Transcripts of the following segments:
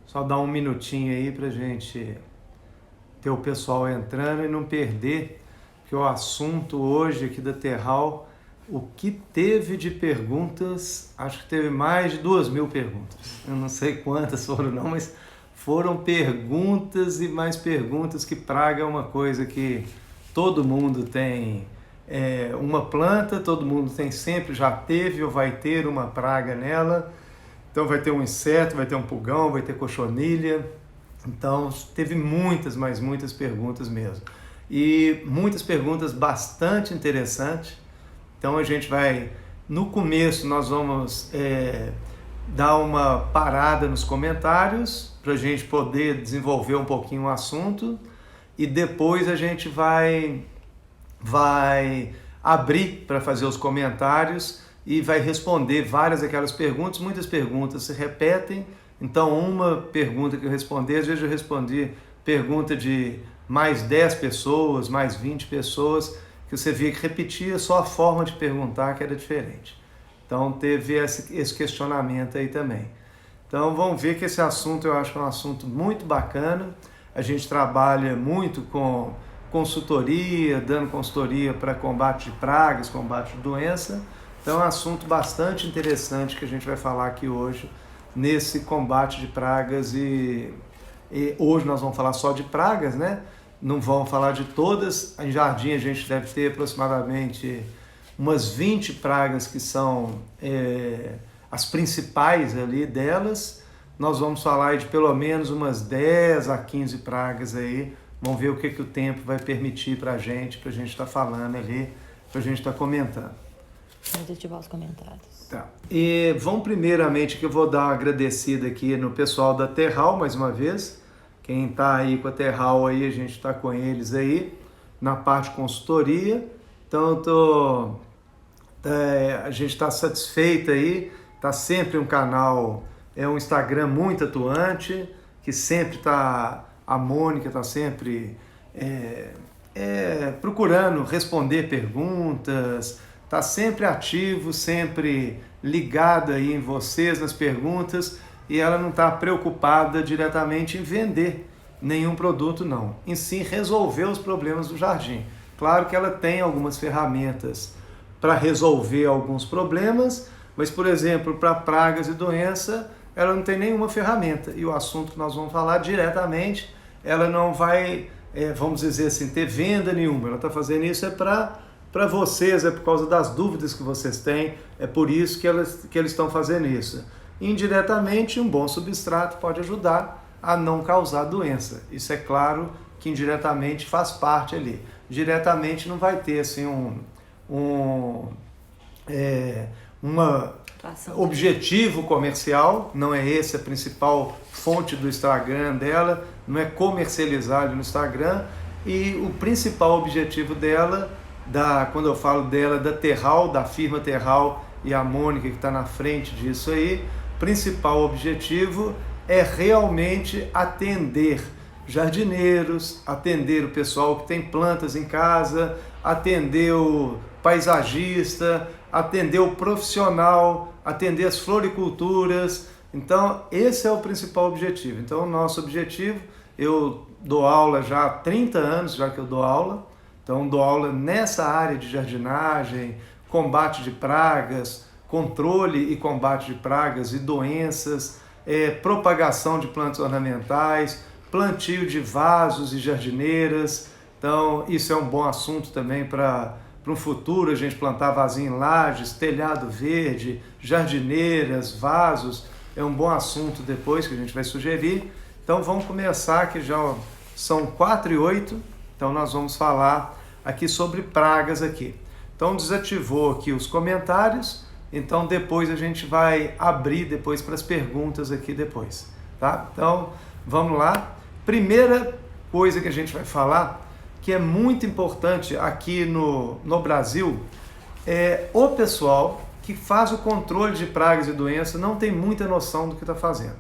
Só dar um minutinho aí para a gente ter o pessoal entrando e não perder, que o assunto hoje aqui da Terral, o que teve de perguntas, acho que teve mais de 2.000 perguntas. Eu não sei quantas foram não, mas foram perguntas e mais perguntas, que praga é uma coisa que todo mundo tem. Uma planta, todo mundo tem sempre, já teve ou vai ter uma praga nela. Então vai ter um inseto, vai ter um pulgão, vai ter cochonilha. Então teve muitas, mas muitas perguntas mesmo. E muitas perguntas bastante interessantes. Então a gente vai, no começo nós vamos dar uma parada nos comentários para a gente poder desenvolver um pouquinho o assunto. E depois a gente vai abrir para fazer os comentários e vai responder várias daquelas perguntas. Muitas perguntas se repetem, então uma pergunta que eu respondi, às vezes eu respondi pergunta de mais 10 pessoas, mais 20 pessoas, que você via que repetia só a forma de perguntar que era diferente. Então teve esse questionamento aí também. Então vamos ver que esse assunto eu acho que é um assunto muito bacana. A gente trabalha muito com consultoria, dando consultoria para combate de pragas, combate de doença. Então é um assunto bastante interessante que a gente vai falar aqui hoje, nesse combate de pragas. E hoje nós vamos falar só de pragas, né? Não vamos falar de todas. Em jardim a gente deve ter aproximadamente umas 20 pragas que são as principais ali delas. Nós vamos falar de pelo menos umas 10 a 15 pragas aí. Vamos ver o que o tempo vai permitir para a gente estar falando ali, para a gente estar comentando. Vamos ativar os comentários. Tá. E vamos primeiramente, que eu vou dar uma agradecida aqui no pessoal da Terral, mais uma vez. Quem está aí com a Terral aí, a gente está com eles aí, na parte de consultoria. Então, a gente está satisfeito aí, está sempre um canal, um Instagram muito atuante, que sempre está... A Mônica está sempre procurando responder perguntas, está sempre ativo, sempre ligado aí em vocês, nas perguntas, e ela não está preocupada diretamente em vender nenhum produto, não. Em si, resolver os problemas do jardim. Claro que ela tem algumas ferramentas para resolver alguns problemas, mas, por exemplo, para pragas e doença, ela não tem nenhuma ferramenta. E o assunto que nós vamos falar diretamente, ela não vai, vamos dizer assim, ter venda nenhuma. Ela está fazendo isso para vocês, por causa das dúvidas que vocês têm, é por isso que eles estão fazendo isso. Indiretamente, um bom substrato pode ajudar a não causar doença. Isso é claro que indiretamente faz parte ali. Diretamente não vai ter assim objetivo comercial, não é esse a principal fonte do Instagram dela, não é comercializar ali no Instagram. E o principal objetivo dela, quando eu falo dela, da Terral, da firma Terral, e a Mônica que está na frente disso aí, principal objetivo é realmente atender jardineiros, atender o pessoal que tem plantas em casa, atender o paisagista, atender o profissional, atender as floriculturas. Então esse é o principal objetivo. Então o nosso objetivo, eu dou aula já há 30 anos, já que eu dou aula, então dou aula nessa área de jardinagem, combate de pragas, controle e combate de pragas e doenças, propagação de plantas ornamentais, plantio de vasos e jardineiras. Então isso é um bom assunto também para um futuro, a gente plantar vasinho em lajes, telhado verde, jardineiras, vasos. É um bom assunto depois que a gente vai sugerir. Então vamos começar, que já são 4h08, então nós vamos falar aqui sobre pragas aqui. Então desativou aqui os comentários, então depois a gente vai abrir depois para as perguntas aqui depois, tá? Então vamos lá. Primeira coisa que a gente vai falar, que é muito importante aqui no Brasil, o pessoal que faz o controle de pragas e doenças não tem muita noção do que está fazendo.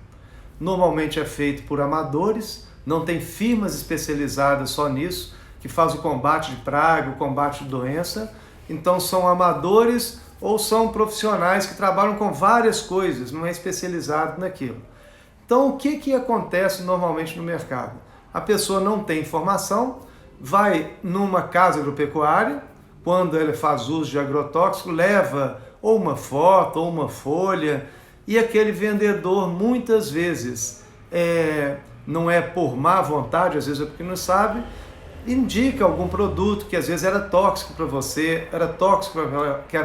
Normalmente é feito por amadores, não tem firmas especializadas só nisso, que faz o combate de praga, o combate de doença. Então são amadores ou são profissionais que trabalham com várias coisas, não é especializado naquilo. Então, o que acontece normalmente no mercado? A pessoa não tem informação, vai numa casa agropecuária, quando ela faz uso de agrotóxico, leva ou uma foto ou uma folha, e aquele vendedor muitas vezes, não é por má vontade, às vezes é porque não sabe, indica algum produto que às vezes era tóxico para você, era tóxico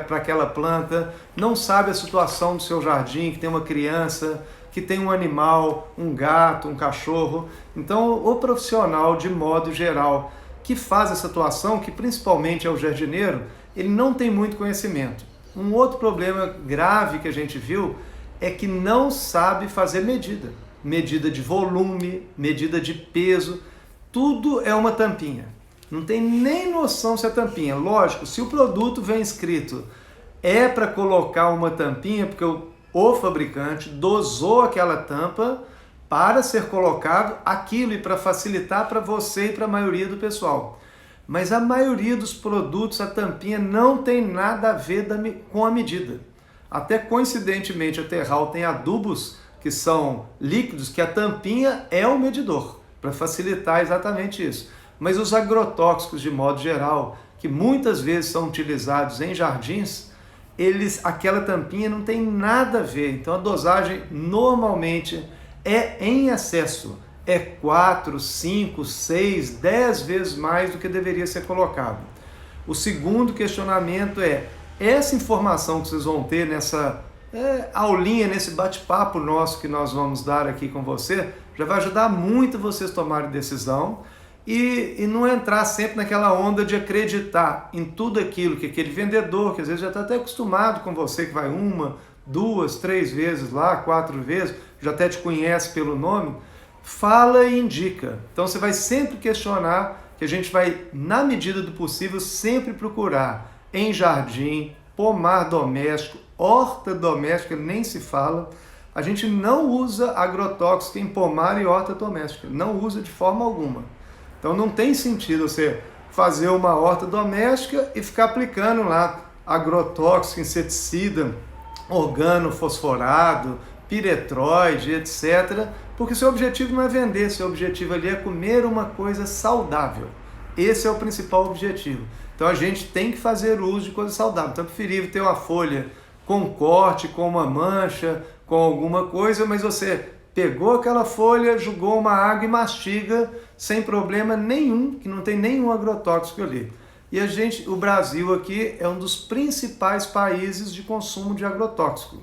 para aquela planta, não sabe a situação do seu jardim, que tem uma criança, que tem um animal, um gato, um cachorro. Então, o profissional, de modo geral, que faz essa atuação, que principalmente é o jardineiro, ele não tem muito conhecimento. Um outro problema grave que a gente viu é que não sabe fazer medida. Medida de volume, medida de peso, tudo é uma tampinha. Não tem nem noção se é tampinha. Lógico, se o produto vem escrito é para colocar uma tampinha, porque o fabricante dosou aquela tampa para ser colocado aquilo e para facilitar para você e para a maioria do pessoal. Mas a maioria dos produtos, a tampinha não tem nada a ver com a medida. Até coincidentemente a Terral tem adubos que são líquidos, que a tampinha é o medidor, para facilitar exatamente isso. Mas os agrotóxicos, de modo geral, que muitas vezes são utilizados em jardins, aquela tampinha não tem nada a ver. Então a dosagem normalmente é em excesso. É 4, 5, 6, 10 vezes mais do que deveria ser colocado. O segundo questionamento é, essa informação que vocês vão ter nessa aulinha, nesse bate-papo nosso que nós vamos dar aqui com você, já vai ajudar muito vocês a tomarem decisão e não entrar sempre naquela onda de acreditar em tudo aquilo que aquele vendedor, que às vezes já está até acostumado com você, que vai 1, 2, 3 vezes lá, 4 vezes, já até te conhece pelo nome, fala e indica. Então você vai sempre questionar, que a gente vai, na medida do possível, sempre procurar em jardim, pomar doméstico, horta doméstica, nem se fala. A gente não usa agrotóxico em pomar e horta doméstica, não usa de forma alguma. Então não tem sentido você fazer uma horta doméstica e ficar aplicando lá agrotóxico, inseticida, organofosforado, piretroide, etc. Porque seu objetivo não é vender, seu objetivo ali é comer uma coisa saudável. Esse é o principal objetivo. Então a gente tem que fazer uso de coisa saudável. Então é preferível ter uma folha com corte, com uma mancha, com alguma coisa, mas você pegou aquela folha, jogou uma água e mastiga sem problema nenhum, que não tem nenhum agrotóxico ali. E o Brasil aqui é um dos principais países de consumo de agrotóxico.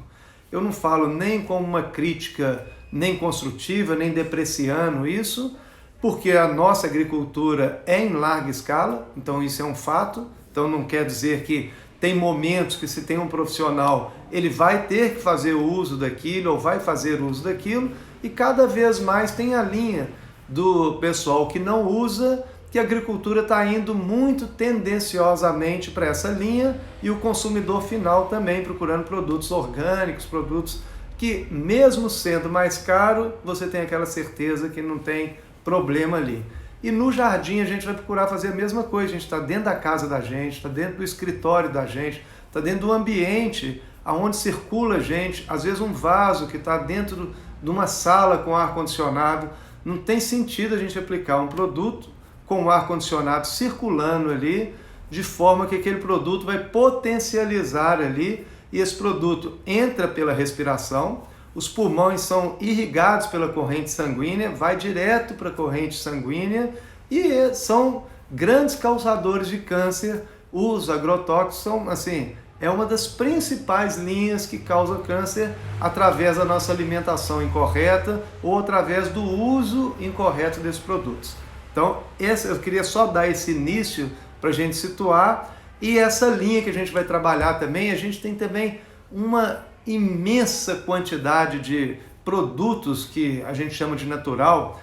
Eu não falo nem como uma crítica nem construtiva, nem depreciando isso, porque a nossa agricultura é em larga escala, então isso é um fato. Então não quer dizer que tem momentos que se tem um profissional, ele vai ter que fazer uso daquilo ou vai fazer uso daquilo, e cada vez mais tem a linha do pessoal que não usa, que a agricultura está indo muito tendenciosamente para essa linha, e o consumidor final também procurando produtos orgânicos, produtos que, mesmo sendo mais caro, você tem aquela certeza que não tem problema ali. E no jardim a gente vai procurar fazer a mesma coisa. A gente está dentro da casa da gente, está dentro do escritório da gente, está dentro do ambiente onde circula gente, às vezes um vaso que está dentro de uma sala com ar-condicionado. Não tem sentido a gente aplicar um produto com o ar-condicionado circulando ali, de forma que aquele produto vai potencializar ali, e esse produto entra pela respiração, os pulmões são irrigados pela corrente sanguínea, vai direto para a corrente sanguínea e são grandes causadores de câncer. Os agrotóxicos são, assim, é uma das principais linhas que causa câncer através da nossa alimentação incorreta ou através do uso incorreto desses produtos. Então, eu queria só dar esse início para a gente situar, e essa linha que a gente vai trabalhar também, a gente tem também uma imensa quantidade de produtos que a gente chama de natural,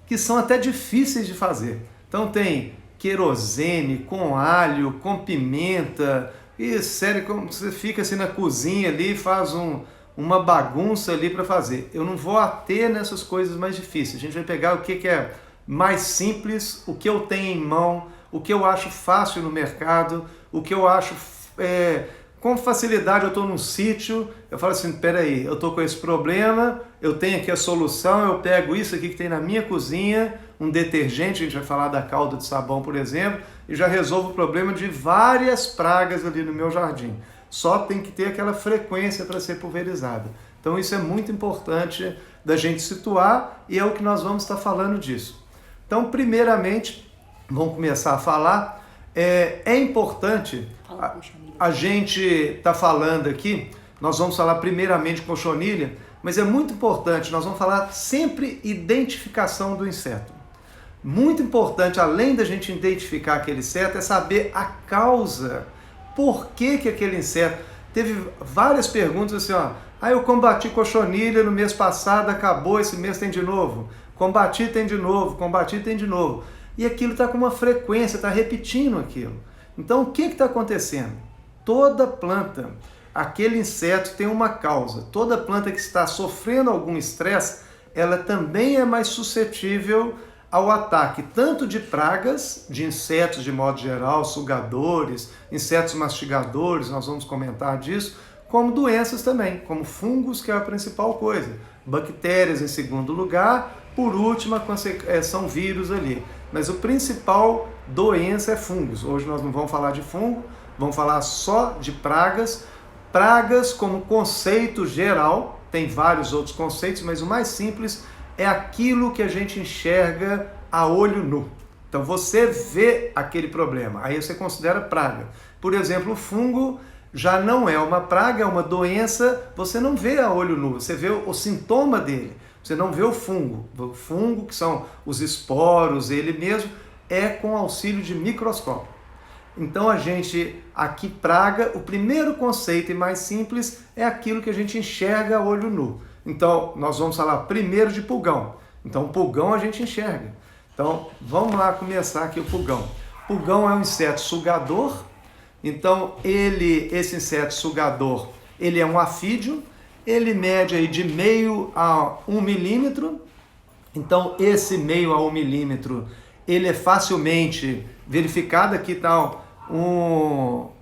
que são até difíceis de fazer. Então tem querosene com alho, com pimenta, e sério, como você fica assim na cozinha ali e faz uma bagunça ali para fazer. Eu não vou ater nessas coisas mais difíceis, a gente vai pegar o que é mais simples, o que eu tenho em mão, o que eu acho fácil no mercado, o que eu acho Com facilidade eu estou num sítio, eu falo assim, peraí, eu estou com esse problema, eu tenho aqui a solução, eu pego isso aqui que tem na minha cozinha, um detergente, a gente vai falar da calda de sabão, por exemplo, e já resolvo o problema de várias pragas ali no meu jardim. Só tem que ter aquela frequência para ser pulverizada. Então isso é muito importante da gente situar e é o que nós vamos estar falando disso. Então, primeiramente, vamos começar a falar, é importante, a gente está falando aqui, nós vamos falar primeiramente cochonilha, mas é muito importante, nós vamos falar sempre identificação do inseto. Muito importante, além da gente identificar aquele inseto, é saber a causa. Por que que aquele inseto... Teve várias perguntas assim, ó. Eu combati cochonilha no mês passado, acabou, esse mês tem de novo. Combati, tem de novo. Combati, tem de novo. E aquilo está com uma frequência, está repetindo aquilo. Então, o que está acontecendo? Toda planta, aquele inseto tem uma causa. Toda planta que está sofrendo algum estresse, ela também é mais suscetível ao ataque tanto de pragas, de insetos de modo geral, sugadores, insetos mastigadores, nós vamos comentar disso, como doenças também, como fungos, que é a principal coisa, bactérias em segundo lugar, por último são vírus ali. Mas o principal doença é fungos. Hoje nós não vamos falar de fungo, vamos falar só de pragas. Pragas como conceito geral, tem vários outros conceitos, mas o mais simples é aquilo que a gente enxerga a olho nu. Então você vê aquele problema, aí você considera praga. Por exemplo, o fungo já não é uma praga, é uma doença, você não vê a olho nu, você vê o sintoma dele, você não vê o fungo. O fungo, que são os esporos, ele mesmo, é com auxílio de microscópio. Então a gente, aqui praga, o primeiro conceito e mais simples é aquilo que a gente enxerga a olho nu. Então, nós vamos falar primeiro de pulgão. Então, o pulgão a gente enxerga. Então, vamos lá começar aqui o pulgão. Pulgão é um inseto sugador. Então, esse inseto sugador, ele é um afídeo. Ele mede aí de meio a 1 milímetro. Então, esse meio a 1 milímetro, ele é facilmente verificado. Aqui está Não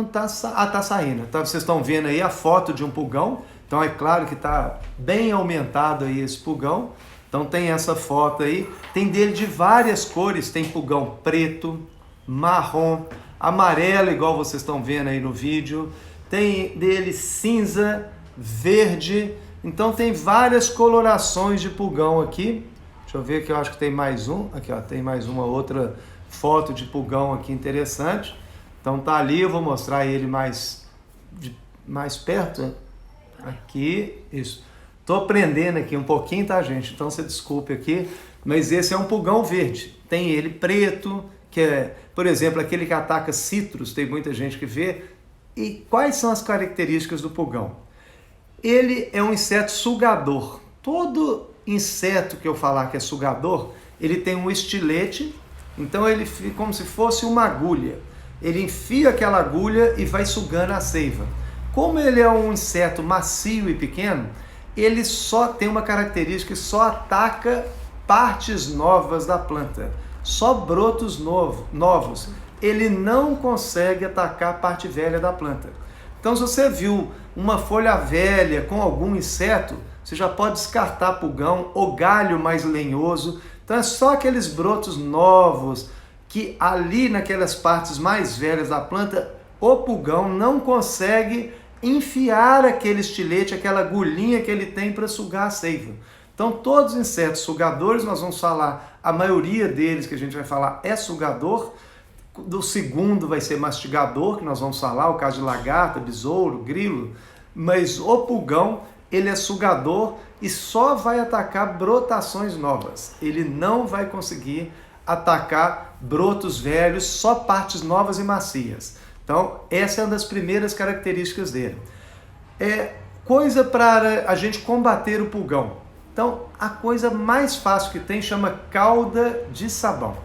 está... tá saindo. Então, vocês estão vendo aí a foto de um pulgão. Então é claro que está bem aumentado aí esse pulgão. Então tem essa foto aí. Tem dele de várias cores. Tem pulgão preto, marrom, amarelo, igual vocês estão vendo aí no vídeo. Tem dele cinza, verde. Então tem várias colorações de pulgão aqui. Deixa eu ver que eu acho que tem mais um. Aqui, ó, tem mais uma outra foto de pulgão aqui interessante. Então tá ali, eu vou mostrar ele mais perto. Aqui, isso. Tô aprendendo aqui um pouquinho, tá, gente? Então você desculpe aqui, mas esse é um pulgão verde. Tem ele preto, que é, por exemplo, aquele que ataca citros, tem muita gente que vê. E quais são as características do pulgão? Ele é um inseto sugador. Todo inseto que eu falar que é sugador, ele tem um estilete, então ele fica como se fosse uma agulha. Ele enfia aquela agulha e vai sugando a seiva. Como ele é um inseto macio e pequeno, ele só tem uma característica que só ataca partes novas da planta, só brotos novos. Ele não consegue atacar a parte velha da planta. Então, se você viu uma folha velha com algum inseto, você já pode descartar pulgão ou galho mais lenhoso. Então, é só aqueles brotos novos que ali naquelas partes mais velhas da planta, o pulgão não consegue enfiar aquele estilete, aquela agulhinha que ele tem para sugar a seiva. Então, todos os insetos sugadores, nós vamos falar, a maioria deles que a gente vai falar é sugador. Do segundo vai ser mastigador, que nós vamos falar, o caso de lagarta, besouro, grilo. Mas o pulgão, ele é sugador e só vai atacar brotações novas. Ele não vai conseguir atacar brotos velhos, só partes novas e macias. Então, essa é uma das primeiras características dele. Coisa para a gente combater o pulgão. Então, a coisa mais fácil que tem chama calda de sabão.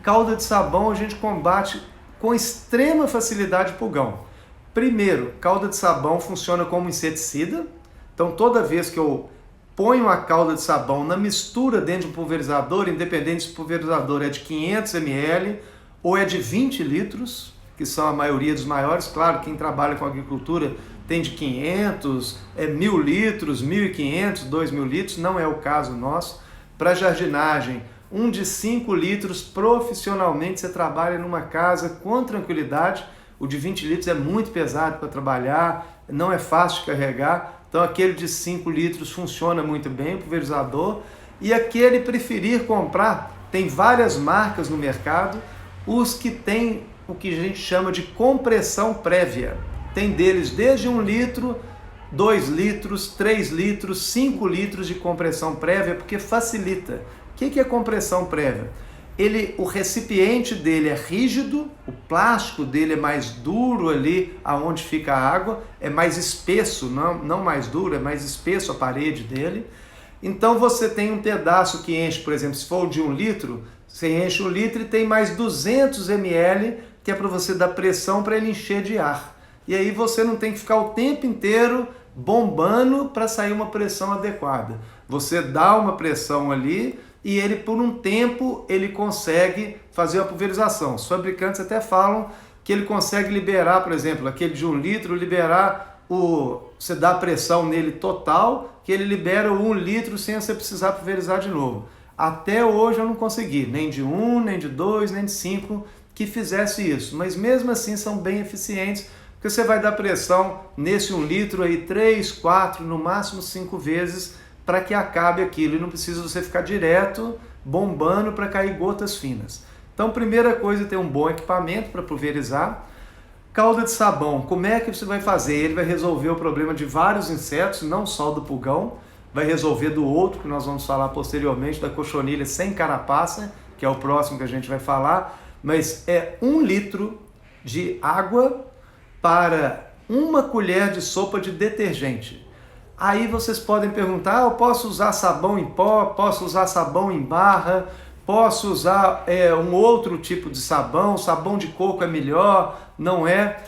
Calda de sabão a gente combate com extrema facilidade o pulgão. Primeiro, calda de sabão funciona como inseticida. Então, toda vez que eu ponho a calda de sabão na mistura dentro de um pulverizador, independente se o pulverizador é de 500 ml ou é de 20 litros, que são a maioria dos maiores. Claro, quem trabalha com agricultura tem de 500, 1.000 litros, 1.500, 2.000 litros, não é o caso nosso. Para jardinagem, um de 5 litros, profissionalmente você trabalha numa casa com tranquilidade. O de 20 litros é muito pesado para trabalhar, não é fácil de carregar, então aquele de 5 litros funciona muito bem, o pulverizador. E aquele preferir comprar, tem várias marcas no mercado, os que tem o que a gente chama de compressão prévia. Tem deles desde 1 litro, 2 litros, 3 litros, 5 litros de compressão prévia, porque facilita. O que é compressão prévia? O recipiente dele é rígido, o plástico dele é mais duro ali, aonde fica a água, é mais espesso, não mais duro, é mais espesso a parede dele. Então você tem um pedaço que enche, por exemplo, se for de 1 litro, você enche 1 litro e tem mais 200 ml, que é para você dar pressão para ele encher de ar. E aí você não tem que ficar o tempo inteiro bombando para sair uma pressão adequada. Você dá uma pressão ali e ele, por um tempo, ele consegue fazer a pulverização. Os fabricantes até falam que ele consegue liberar, por exemplo, aquele de 1 litro, você dá pressão nele total, que ele libera o 1 litro sem você precisar pulverizar de novo. Até hoje eu não consegui, nem de 1, nem de 2, nem de 5 que fizesse isso. Mas mesmo assim são bem eficientes, porque você vai dar pressão nesse 1 litro aí 3, 4, no máximo 5 vezes para que acabe aquilo. E não precisa você ficar direto bombando para cair gotas finas. Então, primeira coisa é ter um bom equipamento para pulverizar. Calda de sabão, como é que você vai fazer? Ele vai resolver o problema de vários insetos, não só do pulgão, vai resolver do outro, que nós vamos falar posteriormente, da cochonilha sem carapaça, que é o próximo que a gente vai falar, mas é 1 litro de água para 1 colher de sopa de detergente. Aí vocês podem perguntar, eu posso usar sabão em pó, posso usar sabão em barra, posso usar um outro tipo de sabão de coco é melhor, não é?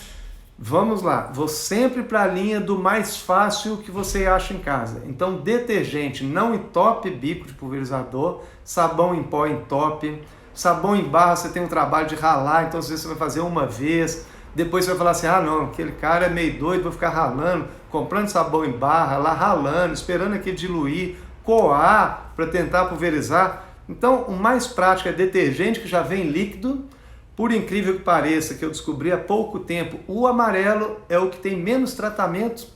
Vamos lá, vou sempre para a linha do mais fácil que você acha em casa. Então, detergente não entope bico de pulverizador, sabão em pó entope, sabão em barra você tem um trabalho de ralar, então às vezes você vai fazer uma vez, depois você vai falar assim, não, aquele cara é meio doido, vou ficar ralando, comprando sabão em barra, lá ralando, esperando aqui diluir, coar para tentar pulverizar. Então, o mais prático é detergente que já vem líquido. Por incrível que pareça, que eu descobri há pouco tempo, o amarelo é o que tem menos tratamento.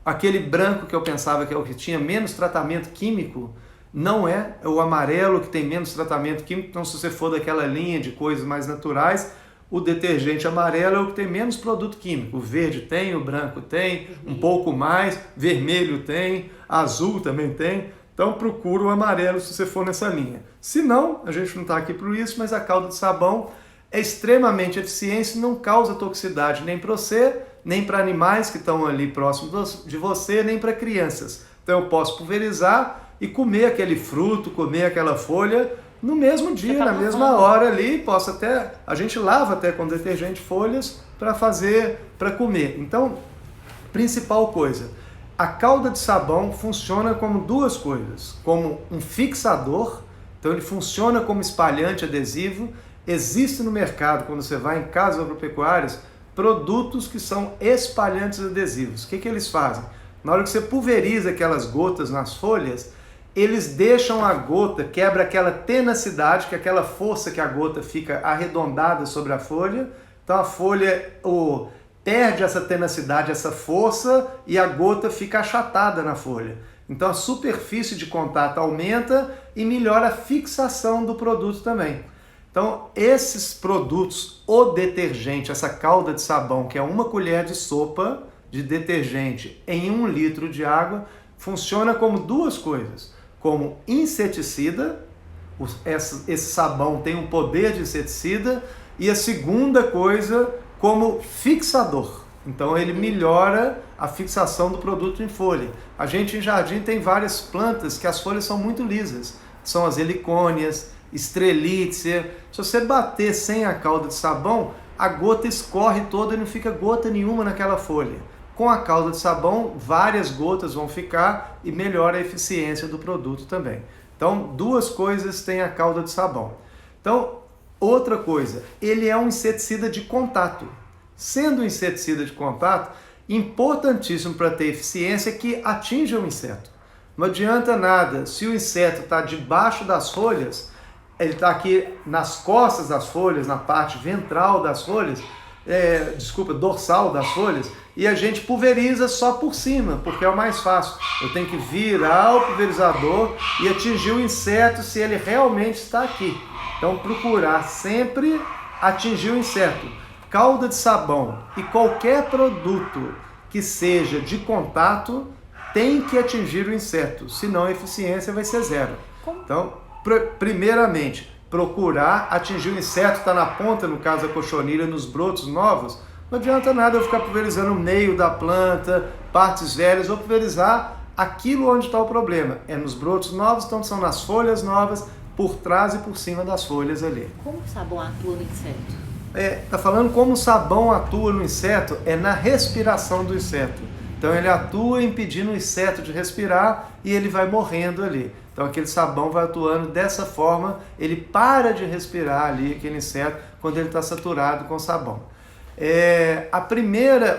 Aquele branco que eu pensava que é o que tinha menos tratamento químico, não é. É o amarelo que tem menos tratamento químico. Então, se você for daquela linha de coisas mais naturais, o detergente amarelo é o que tem menos produto químico. O verde tem, o branco tem, um pouco mais, vermelho tem, azul também tem. Então procura o amarelo se você for nessa linha. Se não, a gente não está aqui por isso, mas a calda de sabão é extremamente eficiente, não causa toxicidade nem para você, nem para animais que estão ali próximos de você, nem para crianças. Então eu posso pulverizar e comer aquele fruto, comer aquela folha no mesmo dia, na mesma hora ali, a gente lava até com detergente folhas para comer. Então, principal coisa, a calda de sabão funciona como 2 coisas, como um fixador, então ele funciona como espalhante adesivo. Existe no mercado, quando você vai em casas agropecuárias, produtos que são espalhantes adesivos. O que eles fazem? Na hora que você pulveriza aquelas gotas nas folhas, eles deixam a gota, quebra aquela tenacidade, que é aquela força que a gota fica arredondada sobre a folha. Então a folha perde essa tenacidade, essa força, e a gota fica achatada na folha. Então a superfície de contato aumenta e melhora a fixação do produto também. Então esses produtos, o detergente, essa calda de sabão, que é 1 colher de sopa de detergente em 1 litro de água, funciona como 2 coisas. Como inseticida, esse sabão tem um poder de inseticida, e a segunda coisa, como fixador. Então ele melhora a fixação do produto em folha. A gente em jardim tem várias plantas que as folhas são muito lisas. São as helicônias, estrelícia. Se você bater sem a calda de sabão, a gota escorre toda e não fica gota nenhuma naquela folha. Com a calda de sabão, várias gotas vão ficar e melhora a eficiência do produto também. Então, 2 coisas tem a calda de sabão. Então, outra coisa, ele é um inseticida de contato. Sendo um inseticida de contato, importantíssimo para ter eficiência é que atinja o inseto. Não adianta nada se o inseto está debaixo das folhas, ele está aqui nas costas das folhas, na parte ventral das folhas, dorsal das folhas, e a gente pulveriza só por cima, porque é o mais fácil. Eu tenho que virar o pulverizador e atingir o inseto se ele realmente está aqui. Então procurar sempre atingir o inseto. Calda de sabão e qualquer produto que seja de contato tem que atingir o inseto, senão a eficiência vai ser zero. Então, primeiramente, procurar atingir o inseto, está na ponta, no caso da cochonilha, nos brotos novos. Não adianta nada eu ficar pulverizando o meio da planta, partes velhas, ou pulverizar aquilo onde está o problema. É nos brotos novos, então são nas folhas novas, por trás e por cima das folhas ali. Como o sabão atua no inseto? Está falando como o sabão atua no inseto, é na respiração do inseto. Então ele atua impedindo o inseto de respirar e ele vai morrendo ali. Então aquele sabão vai atuando dessa forma, ele para de respirar ali, aquele inseto, quando ele está saturado com sabão.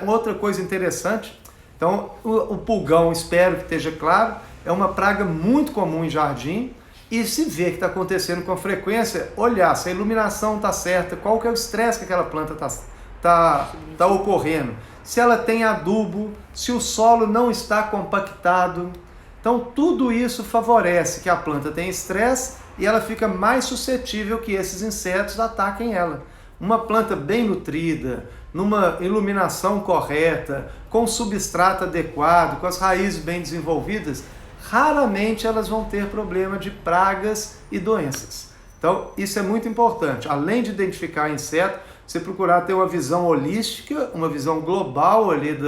Outra coisa interessante, então o pulgão, espero que esteja claro, é uma praga muito comum em jardim, e se vê que está acontecendo com frequência, olhar se a iluminação está certa, qual que é o estresse que aquela planta está ocorrendo, se ela tem adubo, se o solo não está compactado. Então tudo isso favorece que a planta tenha estresse e ela fica mais suscetível que esses insetos ataquem ela. Uma planta bem nutrida, numa iluminação correta, com substrato adequado, com as raízes bem desenvolvidas, raramente elas vão ter problema de pragas e doenças. Então, isso é muito importante. Além de identificar inseto, você procurar ter uma visão holística, uma visão global ali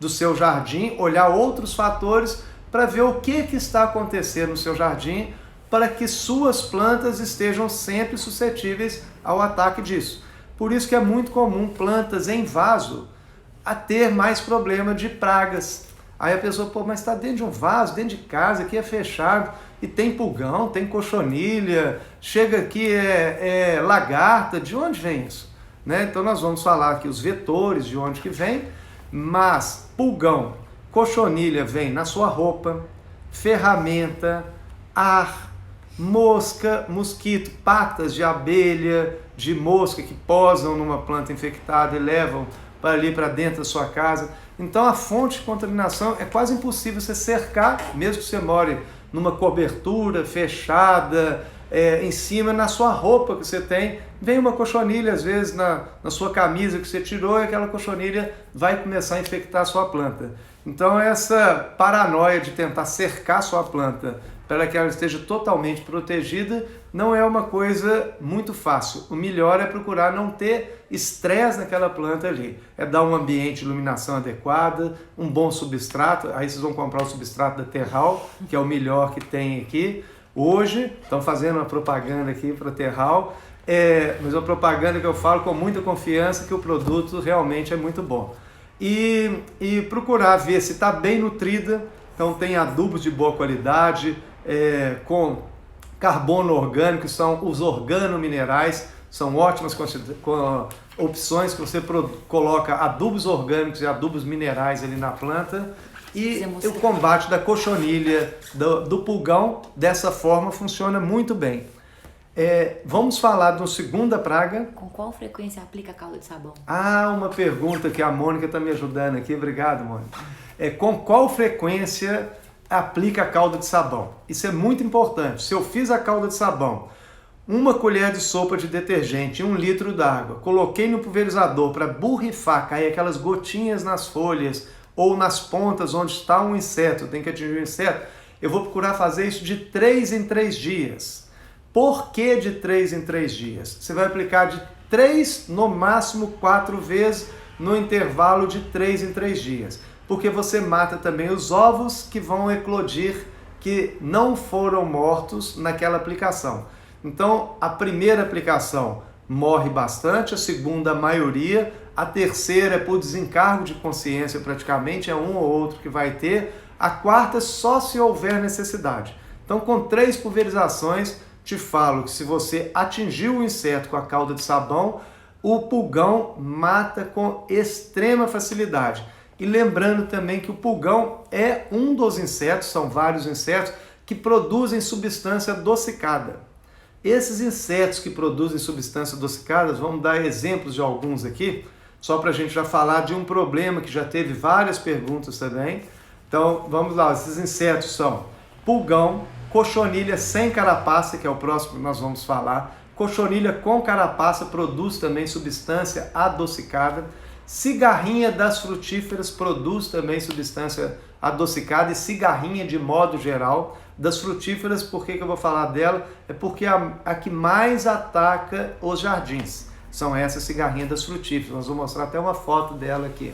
do seu jardim, olhar outros fatores para ver o que está acontecendo no seu jardim, para que suas plantas estejam sempre suscetíveis ao ataque disso. Por isso que é muito comum plantas em vaso a ter mais problema de pragas. Aí a pessoa, mas está dentro de um vaso, dentro de casa, aqui é fechado, e tem pulgão, tem cochonilha, chega aqui lagarta, de onde vem isso? Né? Então nós vamos falar aqui os vetores, de onde que vem, mas pulgão, cochonilha vem na sua roupa, ferramenta, ar, mosca, mosquito, patas de abelha, de mosca que posam numa planta infectada e levam para ali para dentro da sua casa. Então a fonte de contaminação é quase impossível você cercar, mesmo que você more numa cobertura fechada, em cima, na sua roupa que você tem, vem uma cochonilha às vezes na sua camisa que você tirou e aquela cochonilha vai começar a infectar a sua planta. Então essa paranoia de tentar cercar a sua planta para que ela esteja totalmente protegida não é uma coisa muito fácil. O melhor é procurar não ter estresse naquela planta ali. É dar um ambiente de iluminação adequada, um bom substrato. Aí vocês vão comprar o substrato da Terral, que é o melhor que tem aqui. Hoje, estão fazendo uma propaganda aqui para a Terral, mas uma propaganda que eu falo com muita confiança que o produto realmente é muito bom. E procurar ver se está bem nutrida, então tem adubos de boa qualidade, com carbono orgânico, que são os organominerais, são ótimas opções que você coloca adubos orgânicos e adubos minerais ali na planta. E o combate da cochonilha, do pulgão, dessa forma funciona muito bem. Vamos falar de uma segunda praga. Com qual frequência aplica a calda de sabão? Uma pergunta que a Mônica está me ajudando aqui. Obrigado, Mônica. Com qual frequência aplica a calda de sabão? Isso é muito importante. Se eu fiz a calda de sabão, 1 colher de sopa de detergente, 1 litro d'água, coloquei no pulverizador para borrifar, cair aquelas gotinhas nas folhas ou nas pontas onde está um inseto, tem que atingir o inseto, eu vou procurar fazer isso de 3 em 3 dias. Por que de 3 em 3 dias? Você vai aplicar de 3, no máximo 4 vezes, no intervalo de 3 em 3 dias. Porque você mata também os ovos que vão eclodir, que não foram mortos naquela aplicação. Então, a primeira aplicação morre bastante, a segunda a maioria, a terceira é por desencargo de consciência praticamente, é um ou outro que vai ter, a quarta só se houver necessidade. Então, com 3 pulverizações, te falo que se você atingiu o inseto com a calda de sabão, o pulgão mata com extrema facilidade. E lembrando também que o pulgão é um dos insetos, são vários insetos, que produzem substância adocicada. Esses insetos que produzem substâncias adocicadas, vamos dar exemplos de alguns aqui, só para a gente já falar de um problema que já teve várias perguntas também. Então, vamos lá, esses insetos são pulgão, cochonilha sem carapaça, que é o próximo que nós vamos falar. Cochonilha com carapaça produz também substância adocicada. Cigarrinha das frutíferas produz também substância adocicada, e cigarrinha de modo geral. Das frutíferas, por que eu vou falar dela? É porque a que mais ataca os jardins são essas cigarrinhas das frutíferas. Nós vamos mostrar até uma foto dela aqui.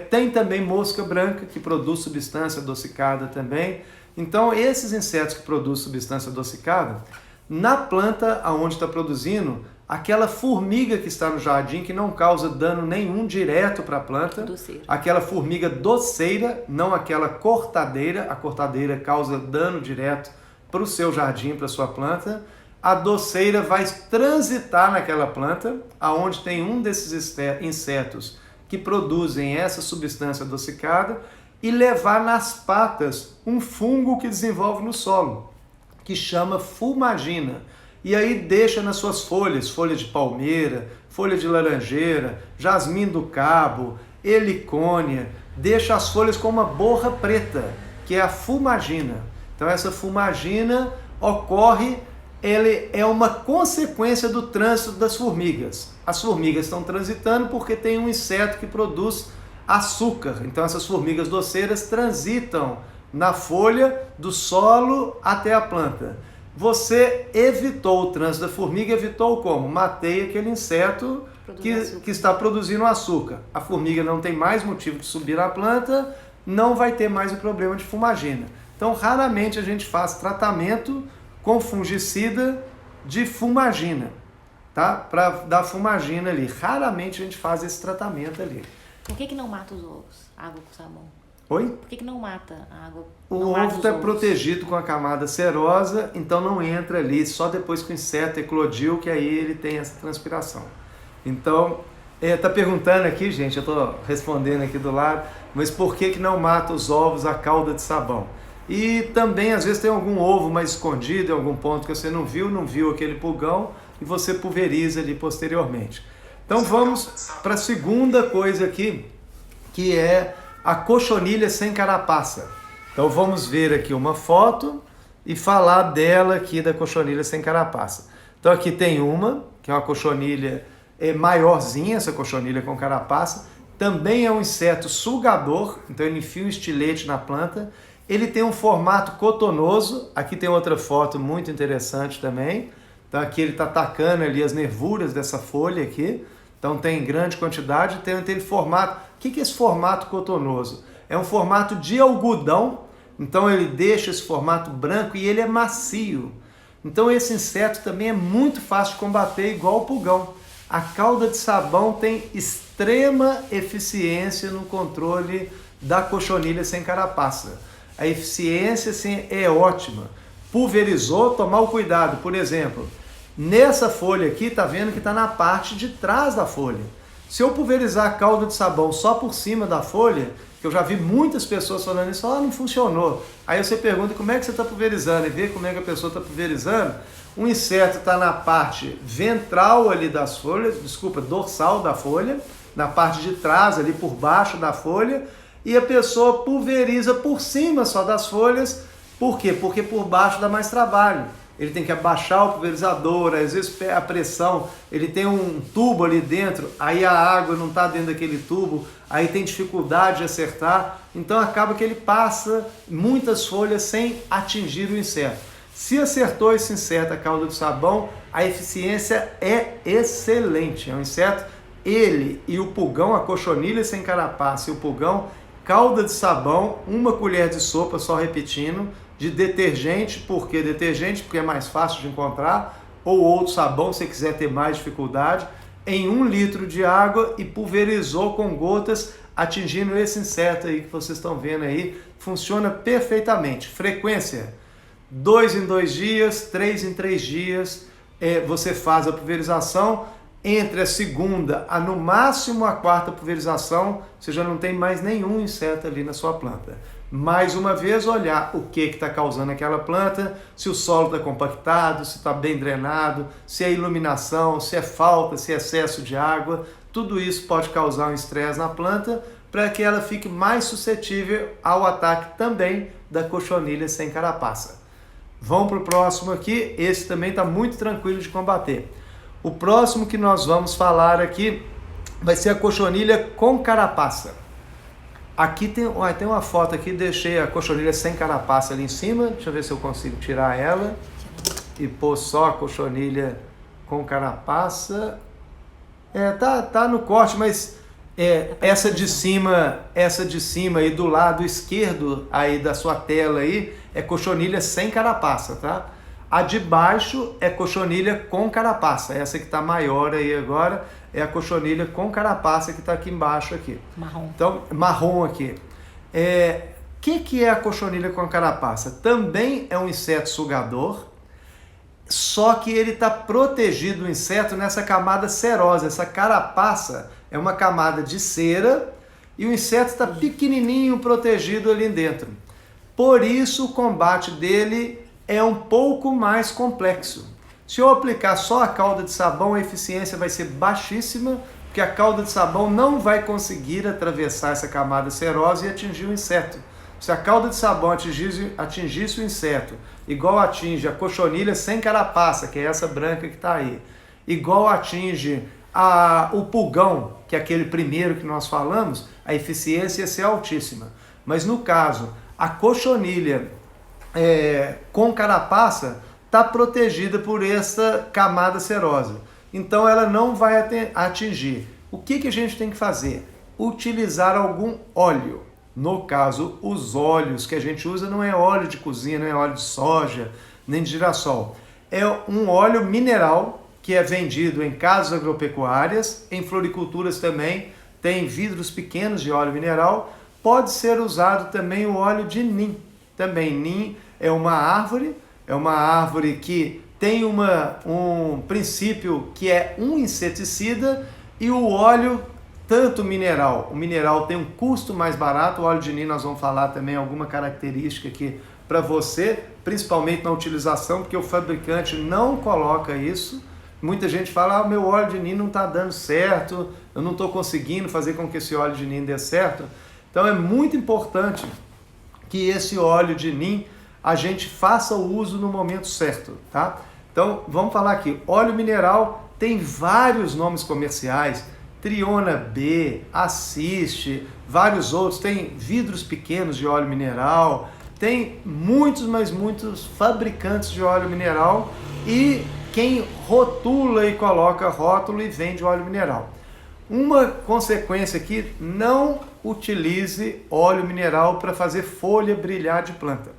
Tem também mosca branca, que produz substância adocicada também. Então, esses insetos que produzem substância adocicada, na planta aonde está produzindo, aquela formiga que está no jardim, que não causa dano nenhum direto para a planta, Doceira. aquela formiga doceira, não aquela cortadeira, a cortadeira causa dano direto para o seu jardim, para a sua planta, a doceira vai transitar naquela planta, aonde tem um desses insetos que produzem essa substância adocicada, e levar nas patas um fungo que desenvolve no solo, que chama fumagina. E aí deixa nas suas folhas, folha de palmeira, folha de laranjeira, jasmim do cabo, helicônia, deixa as folhas com uma borra preta, que é a fumagina. Então essa fumagina ocorre, ele é uma consequência do trânsito das formigas. As formigas estão transitando porque tem um inseto que produz açúcar. Então essas formigas doceiras transitam na folha do solo até a planta. Você evitou o trânsito da formiga, evitou como? Matei aquele inseto que está produzindo açúcar. A formiga não tem mais motivo de subir na planta, não vai ter mais o problema de fumagina. Então raramente a gente faz tratamento com fungicida de fumagina, tá? Para dar fumagina ali. Raramente a gente faz esse tratamento ali. Por que não mata os ovos? Água com sabão. Oi? Por que não mata a água? O ovo está protegido com a camada serosa, então não entra ali só depois que o inseto eclodiu, que aí ele tem essa transpiração. Então, tá perguntando aqui, gente, eu estou respondendo aqui do lado, mas por que não mata os ovos a calda de sabão? E também, às vezes, tem algum ovo mais escondido em algum ponto que você não viu aquele pulgão, e você pulveriza ali posteriormente. Então vamos para a segunda coisa aqui, que é a cochonilha sem carapaça. Então vamos ver aqui uma foto e falar dela aqui, da cochonilha sem carapaça. Então aqui tem uma, que é uma cochonilha maiorzinha, essa cochonilha com carapaça. Também é um inseto sugador, então ele enfia um estilete na planta. Ele tem um formato cotonoso. Aqui tem outra foto muito interessante também. Então aqui ele está atacando ali as nervuras dessa folha aqui. Então tem grande quantidade, tem aquele formato. O que é esse formato cotonoso? É um formato de algodão, então ele deixa esse formato branco e ele é macio. Então esse inseto também é muito fácil de combater, igual o pulgão. A calda de sabão tem extrema eficiência no controle da cochonilha sem carapaça. A eficiência assim, é ótima. Pulverizou, tomar o cuidado, por exemplo, nessa folha aqui, tá vendo que está na parte de trás da folha. Se eu pulverizar a calda de sabão só por cima da folha, que eu já vi muitas pessoas falando isso, não funcionou. Aí você pergunta como é que você está pulverizando e vê como é que a pessoa está pulverizando. O inseto está na parte ventral ali das folhas, dorsal da folha, na parte de trás ali por baixo da folha, e a pessoa pulveriza por cima só das folhas. Por quê? Porque por baixo dá mais trabalho. Ele tem que abaixar o pulverizador, às vezes a pressão, ele tem um tubo ali dentro, aí a água não está dentro daquele tubo, aí tem dificuldade de acertar, então acaba que ele passa muitas folhas sem atingir o inseto. Se acertou esse inseto, a calda de sabão, a eficiência é excelente. É um inseto, ele e o pulgão, a cochonilha sem carapaça e o pulgão, calda de sabão, 1 colher de sopa, só repetindo, de detergente. Por que detergente? Porque é mais fácil de encontrar, ou outro sabão, se quiser ter mais dificuldade, em 1 litro de água e pulverizou com gotas, atingindo esse inseto aí que vocês estão vendo aí. Funciona perfeitamente. Frequência, 2 em 2 dias, 3 em 3 dias, você faz a pulverização. entre a segunda a no máximo a quarta pulverização, você já não tem mais nenhum inseto ali na sua planta. Mais uma vez, olhar o que está causando aquela planta, se o solo está compactado, se está bem drenado, se é iluminação, se é falta, se é excesso de água. Tudo isso pode causar um estresse na planta para que ela fique mais suscetível ao ataque também da cochonilha sem carapaça. Vamos para o próximo aqui, esse também está muito tranquilo de combater. O próximo que nós vamos falar aqui vai ser a cochonilha com carapaça. Aqui tem uma foto aqui, deixei a cochonilha sem carapaça ali em cima. Deixa eu ver se eu consigo tirar ela e pôr só a cochonilha com carapaça. Tá no corte, mas essa de cima aí do lado esquerdo aí da sua tela aí é cochonilha sem carapaça, tá? A de baixo é cochonilha com carapaça. Essa que está maior aí agora é a cochonilha com carapaça que está aqui embaixo aqui. Marrom. Então, marrom aqui. Que é a cochonilha com carapaça? Também é um inseto sugador, só que ele está protegido do inseto nessa camada cerosa. Essa carapaça é uma camada de cera e o inseto está pequenininho protegido ali dentro. Por isso o combate dele é um pouco mais complexo. Se eu aplicar só a calda de sabão, a eficiência vai ser baixíssima, porque a calda de sabão não vai conseguir atravessar essa camada cerosa e atingir o inseto. Se a calda de sabão atingisse o inseto, igual atinge a cochonilha sem carapaça, que é essa branca que está aí, igual atinge o pulgão, que é aquele primeiro que nós falamos, a eficiência ia ser altíssima. Mas no caso, a cochonilha com carapaça está protegida por essa camada cerosa. Então ela não vai atingir. O que a gente tem que fazer? Utilizar algum óleo. No caso, os óleos que a gente usa não é óleo de cozinha, não é óleo de soja, nem de girassol. É um óleo mineral que é vendido em casas agropecuárias, em floriculturas também, tem vidros pequenos de óleo mineral. Pode ser usado também o óleo de nim. Também nim é uma árvore que tem um princípio que é um inseticida, e o óleo, tanto mineral, o mineral tem um custo mais barato, o óleo de nim nós vamos falar também alguma característica aqui para você, principalmente na utilização, porque o fabricante não coloca isso. Muita gente fala, meu óleo de nim não está dando certo, eu não estou conseguindo fazer com que esse óleo de nim dê certo. Então é muito importante que esse óleo de nim a gente faça o uso no momento certo, tá? Então, vamos falar aqui. Óleo mineral tem vários nomes comerciais. Triona B, Assiste, vários outros. Tem vidros pequenos de óleo mineral. Tem muitos, mas muitos fabricantes de óleo mineral e quem rotula e coloca rótulo e vende óleo mineral. Uma consequência aqui, não utilize óleo mineral para fazer folha brilhar de planta.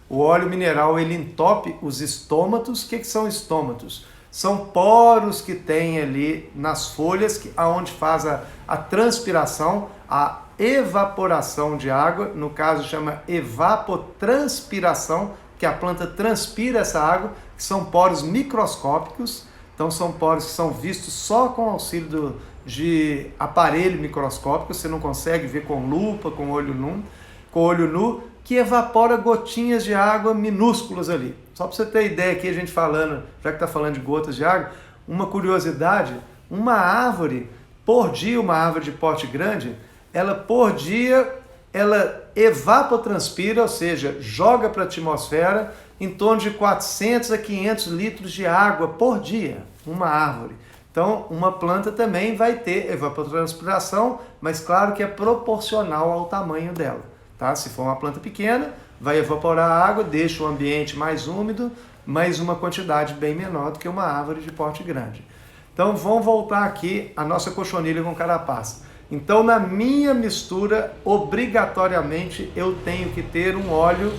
O óleo mineral, ele entope os estômatos. O que são estômatos? São poros que tem ali nas folhas, aonde faz a transpiração, a evaporação de água. No caso, chama evapotranspiração, que a planta transpira essa água, que são poros microscópicos. Então, são poros que são vistos só com auxílio de aparelho microscópico. Você não consegue ver com lupa, com olho nu, que evapora gotinhas de água minúsculas ali. Só para você ter ideia aqui, a gente falando, já que está falando de gotas de água, uma curiosidade, uma árvore, por dia, uma árvore de porte grande, ela por dia, ela evapotranspira, ou seja, joga para a atmosfera em torno de 400 a 500 litros de água por dia, uma árvore. Então, uma planta também vai ter evapotranspiração, mas claro que é proporcional ao tamanho dela. Tá? Se for uma planta pequena, vai evaporar a água, deixa o ambiente mais úmido, mas uma quantidade bem menor do que uma árvore de porte grande. Então vamos voltar aqui à nossa cochonilha com carapaça. Então na minha mistura, obrigatoriamente eu tenho que ter um óleo,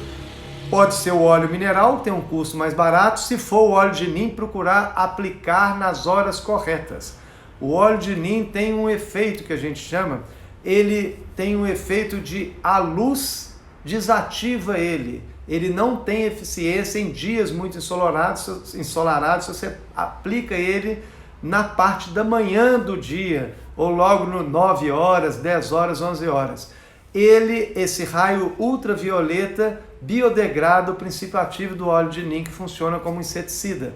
pode ser o óleo mineral, tem um custo mais barato. Se for o óleo de nim, procurar aplicar nas horas corretas. O óleo de nim tem um efeito que a gente chama, ele tem um efeito de a luz desativa ele não tem eficiência em dias muito ensolarados. Se você aplica ele na parte da manhã do dia, ou logo no 9 horas, 10 horas, 11 horas. Esse raio ultravioleta biodegrada o princípio ativo do óleo de NIM, que funciona como inseticida.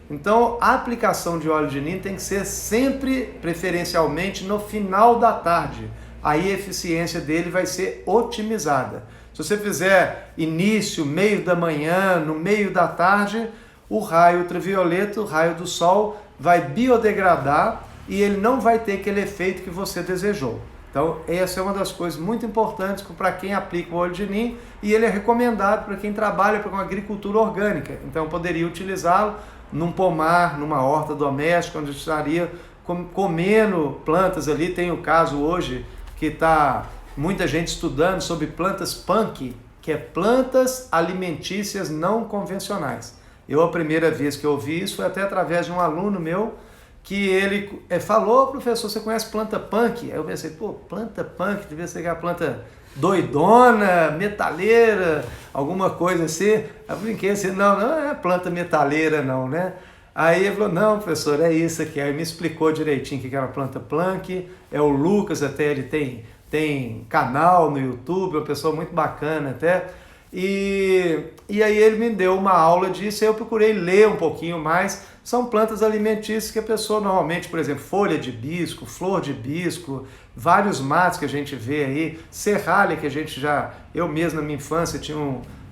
Então, a aplicação de óleo de NIM tem que ser sempre, preferencialmente, no final da tarde. Aí a eficiência dele vai ser otimizada. Se você fizer início, meio da manhã, no meio da tarde, o raio ultravioleta, o raio do sol, vai biodegradar e ele não vai ter aquele efeito que você desejou. Então, essa é uma das coisas muito importantes para quem aplica o óleo de NIM, e ele é recomendado para quem trabalha com agricultura orgânica. Então, poderia utilizá-lo num pomar, numa horta doméstica, onde estaria comendo plantas ali. Tem o caso hoje que está muita gente estudando sobre plantas punk, que é plantas alimentícias não convencionais. A primeira vez que eu ouvi isso foi até através de um aluno meu, que ele falou: professor, você conhece planta punk? Aí eu pensei, planta punk, devia ser aquela planta doidona, metaleira, alguma coisa assim. Eu brinquei assim, não é planta metaleira não, né? Aí ele falou: não, professor, é isso aqui. Aí me explicou direitinho o que era planta punk. É o Lucas, até ele tem canal no YouTube, uma pessoa muito bacana até. E aí ele me deu uma aula disso, e eu procurei ler um pouquinho mais. São plantas alimentícias que a pessoa normalmente, por exemplo, folha de hibisco, flor de hibisco, vários matos que a gente vê aí, serralha que a gente eu mesmo na minha infância tinha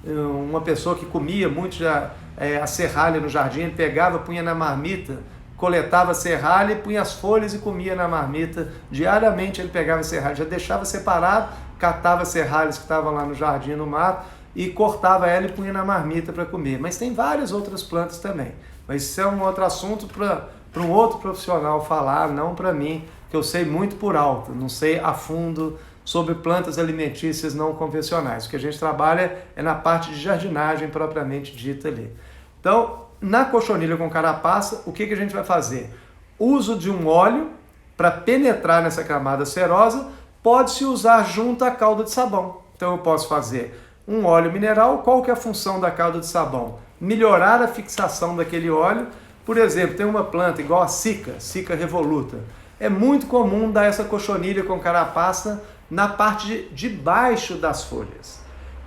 uma pessoa que comia muito a serralha no jardim, ele pegava, punha na marmita, coletava a serralha e punha as folhas e comia na marmita. Diariamente ele pegava a serralha, já deixava separado, catava as serralhas que estavam lá no jardim, no mato, e cortava ela e punha na marmita para comer. Mas tem várias outras plantas também. Mas isso é um outro assunto para um outro profissional falar, não para mim, que eu sei muito por alto, não sei a fundo sobre plantas alimentícias não convencionais. O que a gente trabalha é na parte de jardinagem propriamente dita ali. Então, na cochonilha com carapaça, o que a gente vai fazer? Uso de um óleo para penetrar nessa camada cerosa, pode-se usar junto à calda de sabão. Então eu posso fazer um óleo mineral. Qual que é a função da calda de sabão? Melhorar a fixação daquele óleo. Por exemplo, tem uma planta igual a Cica revoluta. É muito comum dar essa cochonilha com carapaça na parte de baixo das folhas.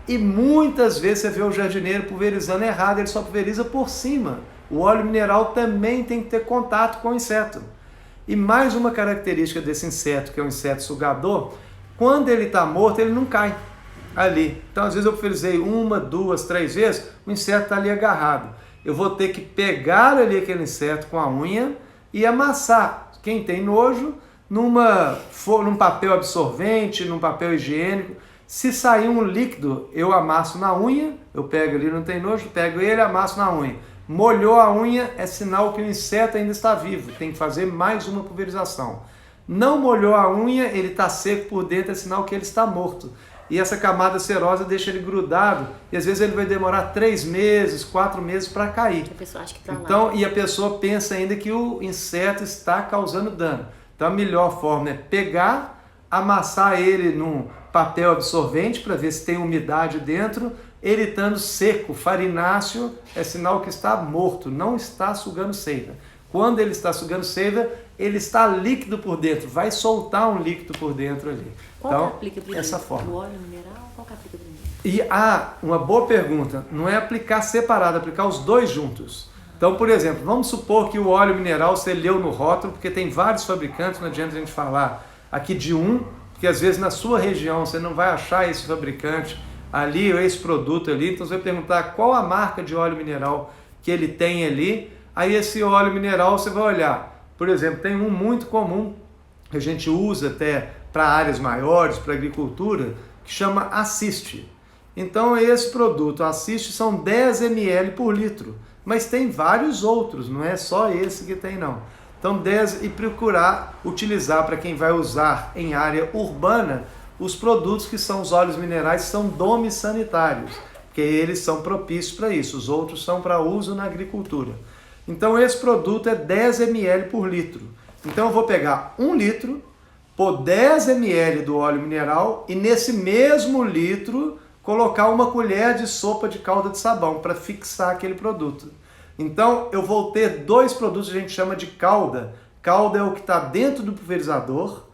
E muitas vezes você vê o jardineiro pulverizando errado, ele só pulveriza por cima. O óleo mineral também tem que ter contato com o inseto. E mais uma característica desse inseto, que é um inseto sugador, quando ele está morto, ele não cai ali. Então, às vezes eu pulverizei 1, 2, 3 vezes, o inseto está ali agarrado. Eu vou ter que pegar ali aquele inseto com a unha e amassar. Quem tem nojo, num papel absorvente, num papel higiênico. Se sair um líquido, eu amasso na unha, eu pego ali, não tem nojo, pego ele e amasso na unha. Molhou a unha, é sinal que o inseto ainda está vivo, tem que fazer mais uma pulverização. Não molhou a unha, ele está seco por dentro, é sinal que ele está morto. E essa camada cerosa deixa ele grudado, e às vezes ele vai demorar 3 meses, 4 meses para cair. A pessoa acha que tá então, lá. E a pessoa pensa ainda que o inseto está causando dano. Então a melhor forma é pegar, amassar ele num papel absorvente para ver se tem umidade dentro. Ele estando seco, farináceo, é sinal que está morto, não está sugando seiva. Quando ele está sugando seiva, ele está líquido por dentro, vai soltar um líquido por dentro ali. Qual então, que aplica primeiro? Essa forma. O óleo mineral, qual que aplica primeiro? E uma boa pergunta, não é aplicar separado, é aplicar os dois juntos. Então, por exemplo, vamos supor que o óleo mineral você leu no rótulo, porque tem vários fabricantes, não adianta a gente falar aqui de um, porque às vezes na sua região você não vai achar esse fabricante ali, ou esse produto ali, então você vai perguntar qual a marca de óleo mineral que ele tem ali. Aí esse óleo mineral você vai olhar, por exemplo, tem um muito comum, que a gente usa até para áreas maiores, para agricultura, que chama Assist. Então esse produto, Assist, são 10 ml por litro, mas tem vários outros, não é só esse que tem não. Então 10 e procurar utilizar para quem vai usar em área urbana, os produtos que são os óleos minerais são domissanitários, porque eles são propícios para isso, os outros são para uso na agricultura. Então esse produto é 10 ml por litro. Então eu vou pegar 1 litro, pôr 10 ml do óleo mineral e nesse mesmo litro colocar uma colher de sopa de calda de sabão para fixar aquele produto. Então eu vou ter 2 produtos que a gente chama de cauda. Cauda é o que está dentro do pulverizador.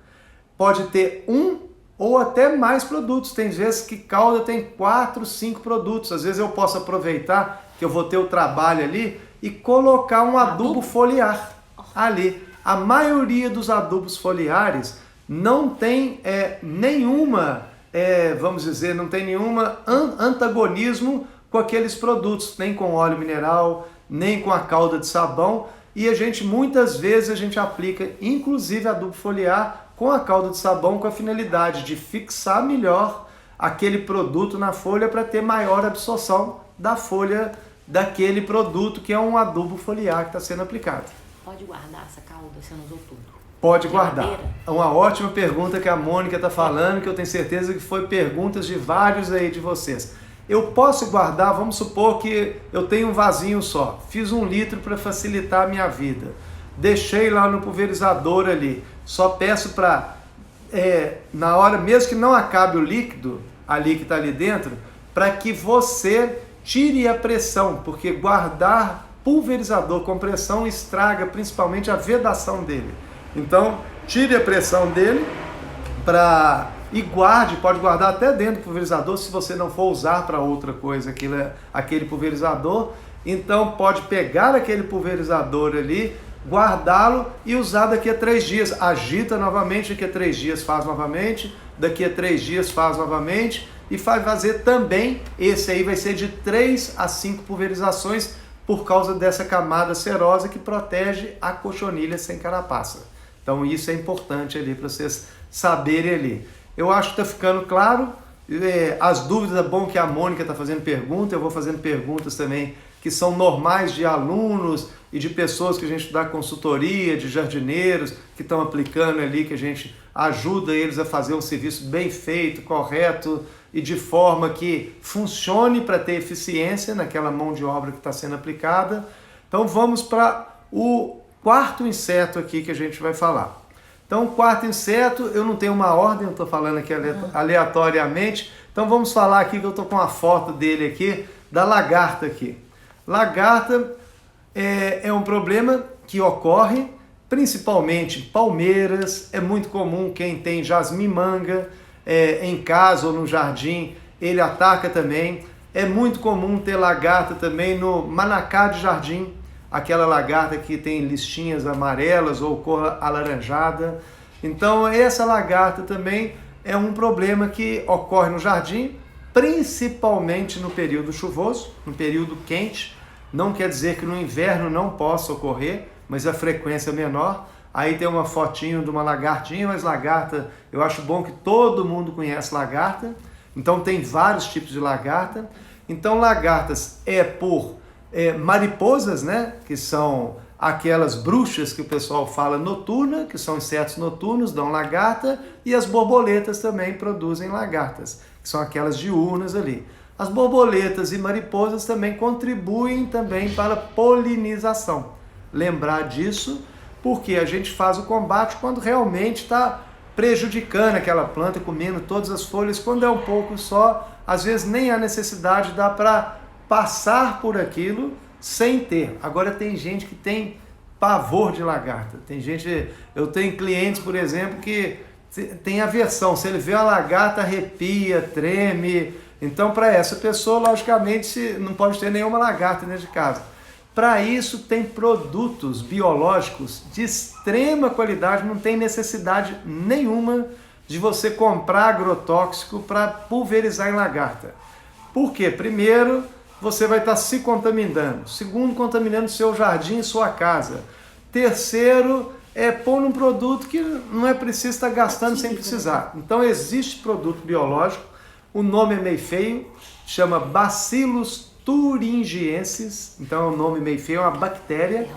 Pode ter 1 ou até mais produtos. Tem vezes que cauda tem 4, 5 produtos. Às vezes eu posso aproveitar que eu vou ter o trabalho ali e colocar um adubo foliar ali. A maioria dos adubos foliares não tem nenhuma, vamos dizer, não tem nenhuma antagonismo com aqueles produtos, nem com óleo mineral, nem com a calda de sabão. E muitas vezes a gente aplica inclusive adubo foliar com a calda de sabão com a finalidade de fixar melhor aquele produto na folha para ter maior absorção da folha daquele produto que é um adubo foliar que está sendo aplicado. Pode guardar essa calda, você não usou tudo? Pode guardar. É uma ótima pergunta que a Mônica está falando, que eu tenho certeza que foi perguntas de vários aí de vocês. Eu posso guardar, vamos supor que eu tenho um vasinho só, fiz 1 litro para facilitar a minha vida, deixei lá no pulverizador ali, só peço para, na hora, mesmo que não acabe o líquido ali que está ali dentro, para que você tire a pressão, porque guardar pulverizador com pressão estraga principalmente a vedação dele. Então, tire a pressão dele e guarde, pode guardar até dentro do pulverizador se você não for usar para outra coisa aquele pulverizador. Então, pode pegar aquele pulverizador ali, guardá-lo e usar daqui a 3 dias. Agita novamente, daqui a 3 dias faz novamente, daqui a 3 dias faz novamente e vai fazer também, esse aí vai ser de 3 a 5 pulverizações por causa dessa camada cerosa que protege a cochonilha sem carapaça. Então isso é importante ali para vocês saberem ali. Eu acho que está ficando claro. As dúvidas, é bom que a Mônica está fazendo pergunta, eu vou fazendo perguntas também que são normais de alunos e de pessoas que a gente dá consultoria, de jardineiros que estão aplicando ali, que a gente ajuda eles a fazer um serviço bem feito, correto e de forma que funcione para ter eficiência naquela mão de obra que está sendo aplicada. Então vamos para o 4º inseto aqui que a gente vai falar. Então, o 4º inseto, eu não tenho uma ordem, eu estou falando aqui aleatoriamente. Então vamos falar aqui que eu estou com uma foto dele aqui, da lagarta aqui. Lagarta é um problema que ocorre principalmente em palmeiras. É muito comum quem tem jasmim-manga em casa ou no jardim, ele ataca também. É muito comum ter lagarta também no manacá de jardim, aquela lagarta que tem listinhas amarelas ou cor alaranjada. Então essa lagarta também é um problema que ocorre no jardim, principalmente no período chuvoso, no período quente. Não quer dizer que no inverno não possa ocorrer, mas a frequência é menor. Aí tem uma fotinho de uma lagartinha, mas lagarta, eu acho bom que todo mundo conhece lagarta. Então tem vários tipos de lagarta. Então lagartas por mariposas, né? Que são aquelas bruxas que o pessoal fala noturna, que são insetos noturnos, dão lagarta, e as borboletas também produzem lagartas, que são aquelas diurnas ali. As borboletas e mariposas também contribuem também para a polinização. Lembrar disso, porque a gente faz o combate quando realmente está prejudicando aquela planta, comendo todas as folhas. Quando é um pouco só, às vezes nem há necessidade, dá para passar por aquilo sem ter. Agora tem gente que tem pavor de lagarta. Eu tenho clientes, por exemplo, que tem aversão. Se ele vê a lagarta, arrepia, treme. Então, para essa pessoa, logicamente, não pode ter nenhuma lagarta dentro de casa. Para isso, tem produtos biológicos de extrema qualidade, não tem necessidade nenhuma de você comprar agrotóxico para pulverizar em lagarta. Por quê? Primeiro, você vai estar se contaminando. Segundo, contaminando seu jardim e sua casa. Terceiro, pôr um produto que não é preciso estar gastando sem precisar. Então, existe produto biológico, o nome é meio feio, chama Bacillus thuringiensis, então é um nome meio feio, é uma bactéria.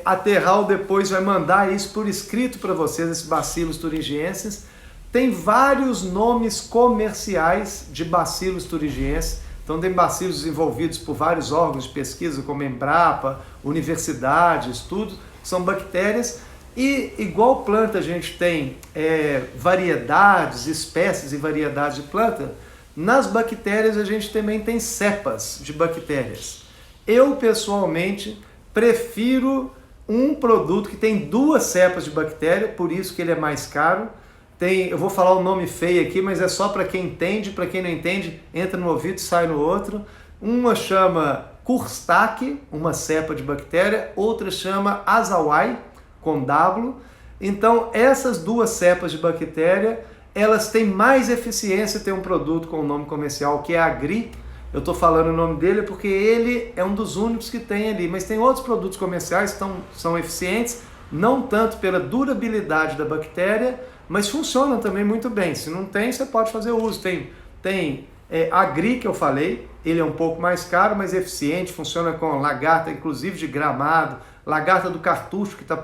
A Terral depois vai mandar isso por escrito para vocês, esse Bacillus thuringiensis. Tem vários nomes comerciais de Bacillus thuringiensis. Então tem bacilos desenvolvidos por vários órgãos de pesquisa, como Embrapa, universidades, tudo, são bactérias. E igual planta a gente tem variedades, espécies e variedades de planta, nas bactérias a gente também tem cepas de bactérias. Eu, pessoalmente, prefiro um produto que tem 2 cepas de bactéria, por isso que ele é mais caro. Eu vou falar um nome feio aqui, mas é só para quem entende, para quem não entende, entra no ouvido e sai no outro. Uma chama Kurstak, uma cepa de bactéria, outra chama Azawai, com W. Então, essas 2 cepas de bactéria, elas têm mais eficiência. Tem um produto com o nome comercial que é Agri. Eu estou falando o nome dele porque ele é um dos únicos que tem ali, mas tem outros produtos comerciais que são eficientes, não tanto pela durabilidade da bactéria, mas funcionam também muito bem. Se não tem, você pode fazer uso. Tem Agri, que eu falei, ele é um pouco mais caro, mas eficiente, funciona com lagarta, inclusive de gramado, lagarta do cartucho, que está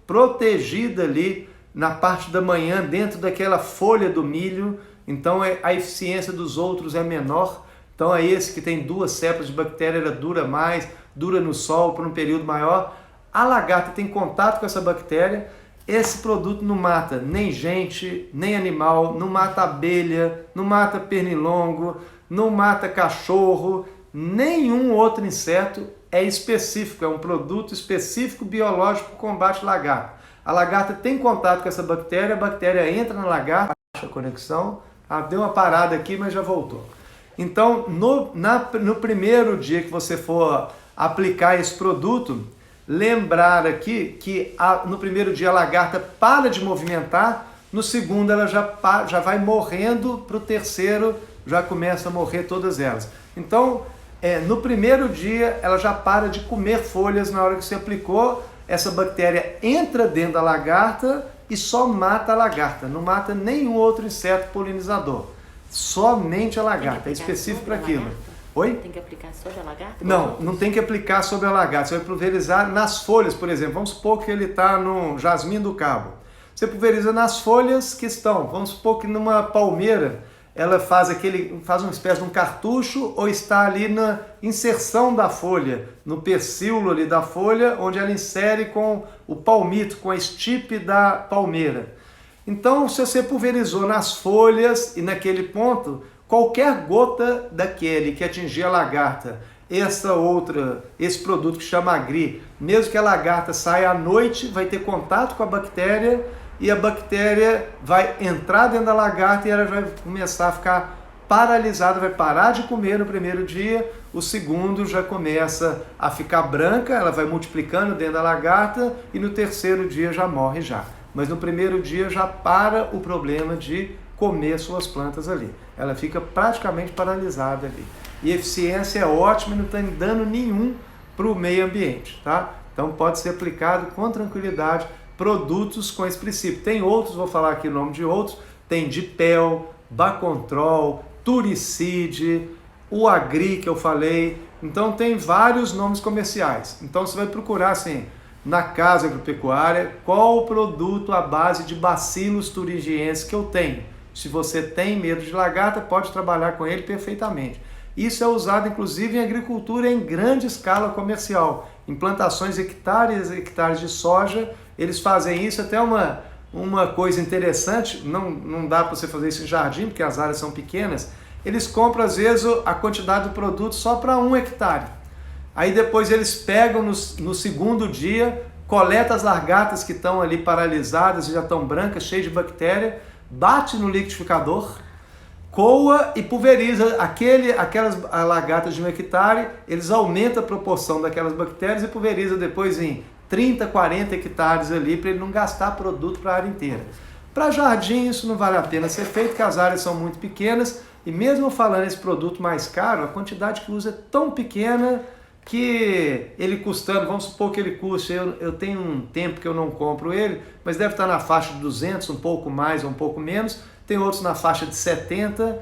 protegida ali na parte da manhã, dentro daquela folha do milho. Então a eficiência dos outros é menor. Então é esse que tem 2 cepas de bactéria, ela dura mais, dura no sol por um período maior. A lagarta tem contato com essa bactéria. Esse produto não mata nem gente, nem animal, não mata abelha, não mata pernilongo, não mata cachorro, nenhum outro inseto. É específico, é um produto específico biológico para o combate à lagarta. A lagarta tem contato com essa bactéria, a bactéria entra na lagarta, baixa a conexão, deu uma parada aqui, mas já voltou. Então, no primeiro dia que você for aplicar esse produto, lembrar aqui que no primeiro dia a lagarta para de movimentar, no segundo ela já vai morrendo, para o terceiro já começa a morrer todas elas. Então, no primeiro dia ela já para de comer folhas na hora que você aplicou, essa bactéria entra dentro da lagarta e só mata a lagarta, não mata nenhum outro inseto polinizador. Somente a lagarta, é específico para aquilo. Oi? Tem que aplicar sobre a lagarta? Não tem que aplicar sobre a lagarta. Você vai pulverizar nas folhas, por exemplo. Vamos supor que ele está no jasmim do cabo. Você pulveriza nas folhas que estão. Vamos supor que numa palmeira ela faz uma espécie de um cartucho ou está ali na inserção da folha, no pecíolo ali da folha, onde ela insere com o palmito, com a estipe da palmeira. Então, se você pulverizou nas folhas e naquele ponto, qualquer gota daquele que atingir a lagarta, esse produto que chama Agri, mesmo que a lagarta saia à noite, vai ter contato com a bactéria e a bactéria vai entrar dentro da lagarta e ela vai começar a ficar paralisada, vai parar de comer no primeiro dia, o segundo já começa a ficar branca, ela vai multiplicando dentro da lagarta e no terceiro dia já morre já. Mas no primeiro dia já para o problema de comer suas plantas ali. Ela fica praticamente paralisada ali. E a eficiência é ótima e não tem dano nenhum para o meio ambiente, tá? Então pode ser aplicado com tranquilidade produtos com esse princípio. Tem outros, vou falar aqui o nome de outros, tem Dipel, Bacontrol, Turicide, o Agri que eu falei. Então tem vários nomes comerciais. Então você vai procurar assim, na casa agropecuária, qual o produto à base de Bacillus thuringiensis que eu tenho. Se você tem medo de lagarta, pode trabalhar com ele perfeitamente. Isso é usado inclusive em agricultura em grande escala comercial. Em plantações hectares e hectares de soja, eles fazem isso. Até uma coisa interessante, não dá para você fazer isso em jardim, porque as áreas são pequenas. Eles compram às vezes a quantidade do produto só para 1 hectare. Aí depois eles pegam no segundo dia, coleta as lagartas que estão ali paralisadas, já estão brancas, cheias de bactéria, bate no liquidificador, coa e pulveriza aquelas lagartas de 1 hectare, eles aumentam a proporção daquelas bactérias e pulveriza depois em 30, 40 hectares ali, para ele não gastar produto para a área inteira. Para jardim isso não vale a pena ser feito, porque as áreas são muito pequenas, e mesmo falando esse produto mais caro, a quantidade que usa é tão pequena que ele custando, vamos supor que ele custe, eu tenho um tempo que eu não compro ele, mas deve estar na faixa de 200, um pouco mais ou um pouco menos, tem outros na faixa de 70,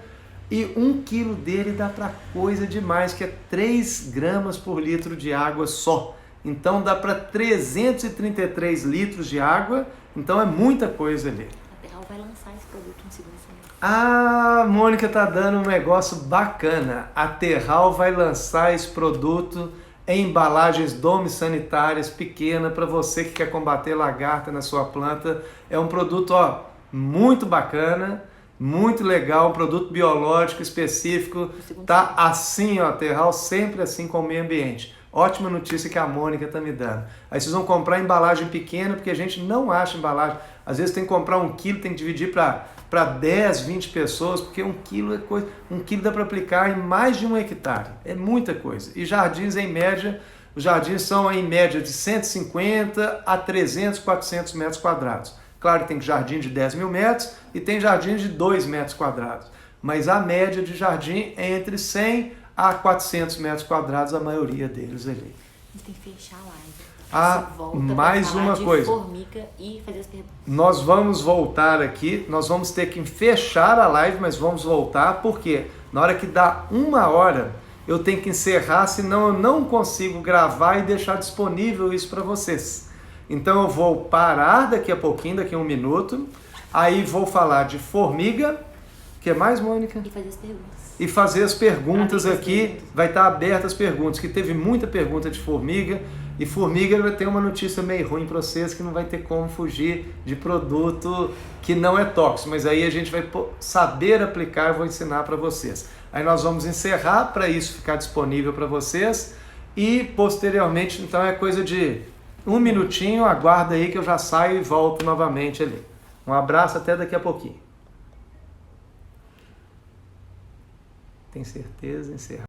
e 1 quilo dele dá para coisa demais, que é 3 gramas por litro de água só. Então dá para 333 litros de água, então é muita coisa ali. A Terral vai lançar esse produto no segundo semestre. Ah, Mônica tá dando um negócio bacana. A Terral vai lançar esse produto em embalagens domissanitárias pequena para você que quer combater lagarta na sua planta. É um produto muito bacana, Muito legal, um produto biológico específico, tá assim, ó, Terral, sempre assim com o meio ambiente. Ótima notícia que a Mônica tá me dando. Aí vocês vão comprar embalagem pequena, porque a gente não acha embalagem. Às vezes tem que comprar 1 quilo, tem que dividir para 10, 20 pessoas, porque 1 quilo é coisa. 1 quilo dá para aplicar em mais de 1 hectare. É muita coisa. E jardins, em média, os jardins são em média de 150 a 300, 400 metros quadrados. Claro que tem jardim de 10 mil metros e tem jardim de 2 metros quadrados. Mas a média de jardim é entre 100 a 400 metros quadrados, a maioria deles ali. A gente tem que fechar a live. Mais uma coisa. Formiga e fazer as perguntas. Nós vamos voltar aqui, nós vamos ter que fechar a live, mas vamos voltar, porque na hora que dá 1 hora, eu tenho que encerrar, senão eu não consigo gravar e deixar disponível isso para vocês. Então eu vou parar daqui a pouquinho, daqui a 1 minuto, aí vou falar de formiga. O que mais, Mônica? E fazer as perguntas. E fazer as perguntas aqui, vai estar abertas as perguntas, que teve muita pergunta de formiga, e formiga vai ter uma notícia meio ruim para vocês, que não vai ter como fugir de produto que não é tóxico, mas aí a gente vai saber aplicar, eu vou ensinar para vocês. Aí nós vamos encerrar para isso ficar disponível para vocês, e posteriormente, então é coisa de 1 minutinho, aguarda aí que eu já saio e volto novamente ali. Um abraço, até daqui a pouquinho. Tem certeza? Encerrar.